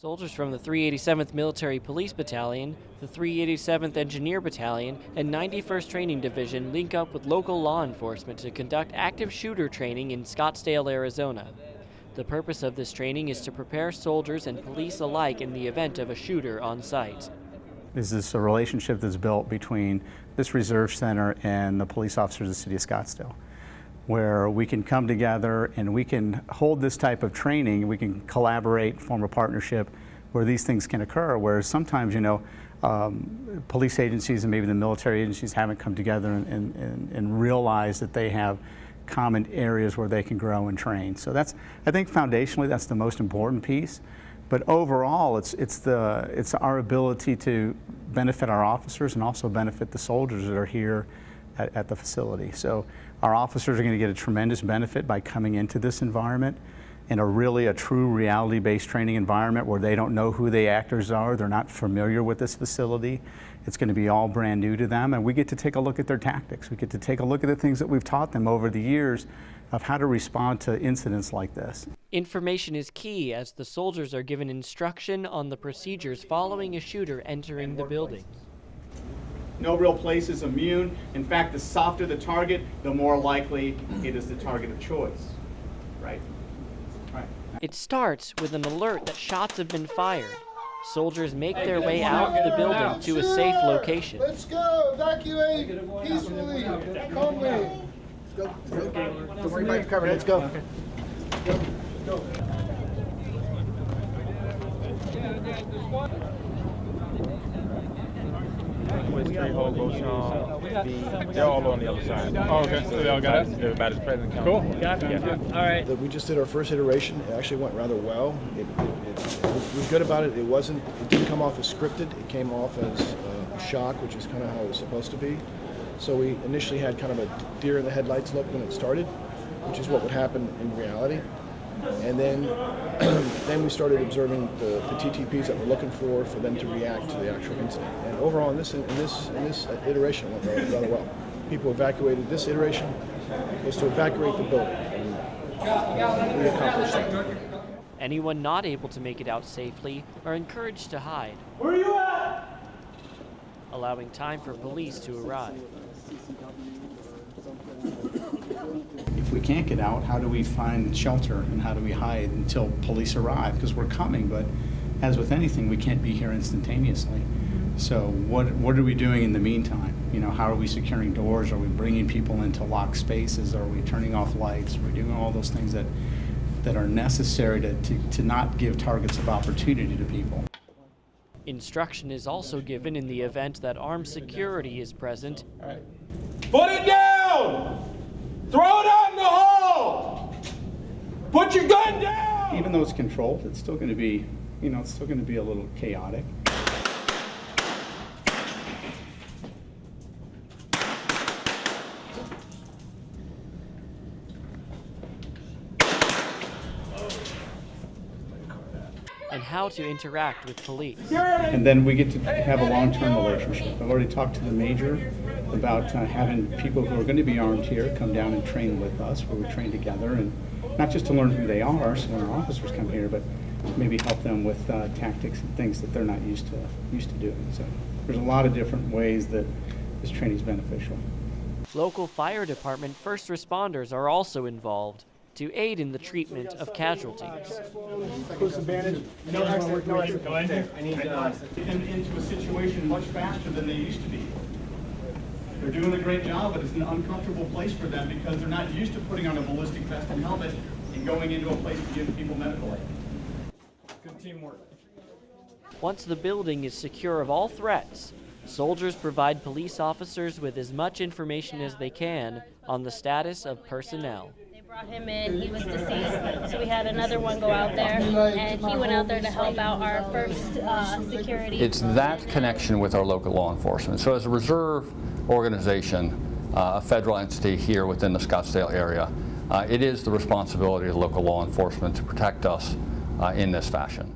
Soldiers from the 387th Military Police Battalion, the 387th Engineer Battalion, and 91st Training Division link up with local law enforcement to conduct active shooter training in Scottsdale, Arizona. The purpose of this training is to prepare soldiers and police alike in the event of a shooter on site. This is a relationship that's built between this reserve center and the police officers of the city of Scottsdale, where we can come together and we can hold this type of training, we can collaborate, form a partnership where these things can occur, whereas sometimes, police agencies and maybe the military agencies haven't come together and realized that they have common areas where they can grow and train. So that's, I think foundationally, that's the most important piece. But overall, it's our ability to benefit our officers and also benefit the soldiers that are here at the facility. So our officers are going to get a tremendous benefit by coming into this environment in a true reality-based training environment where they don't know who the actors are, they're not familiar with this facility. It's going to be all brand new to them, and we get to take a look at their tactics. We get to take a look at the things that we've taught them over the years of how to respond to incidents like this. Information is key as the soldiers are given instruction on the procedures following a shooter entering the building. No real place is immune. In fact, the softer the target, the more likely it is the target of choice, right? Right. It starts with an alert that shots have been fired. Soldiers make their way out of the building to a safe location. Let's go! Evacuate peacefully! Calmly! Let's go. Don't worry about your cover. Let's go. Okay. Go. They're all on the other side. Oh, okay. So they all got it? Everybody's present. Cool. Got it. Yeah. All right. We just did our first iteration. It actually went rather well. It was good about it. It didn't come off as scripted. It came off as a shock, which is kind of how it was supposed to be. So we initially had kind of a deer in the headlights look when it started, which is what would happen in reality. And then we started observing the TTPs that we're looking for them to react to the actual incident. And overall, in this iteration, it went rather well. People evacuated. This iteration was to evacuate the building, and we accomplished that. Anyone not able to make it out safely are encouraged to hide. Where are you at? Allowing time for police to arrive. If we can't get out, how do we find shelter and how do we hide until police arrive? Because we're coming, but as with anything, we can't be here instantaneously. So what are we doing in the meantime? How are we securing doors? Are we bringing people into locked spaces? Are we turning off lights? Are we doing all those things that are necessary to not give targets of opportunity to people? Instruction is also given in the event that armed security is present. All right. Put it down! Throw it out in the hall! Put your gun down! Even though it's controlled, it's still going to be, it's still going to be a little chaotic. And how to interact with police. And then we get to have a long-term relationship. I've already talked to the major about having people who are going to be armed here come down and train with us, where we train together, and not just to learn who they are, so when our officers come here, but maybe help them with tactics and things that they're not used to doing. So there's a lot of different ways that this training is beneficial. Local fire department first responders are also involved to aid in the treatment of casualties. Close advantage. No exit. Go in there. I need into a situation much faster than they used to be. They're doing a great job, but it's an uncomfortable place for them because they're not used to putting on a ballistic vest and helmet and going into a place to give people medical aid. Good teamwork. Once the building is secure of all threats, soldiers provide police officers with as much information as they can on the status of personnel. Brought him in, he was deceased, so we had another one go out there, and he went out there to help out our first security. It's that connection with our local law enforcement. So as a reserve organization, a federal entity here within the Scottsdale area, it is the responsibility of local law enforcement to protect us in this fashion.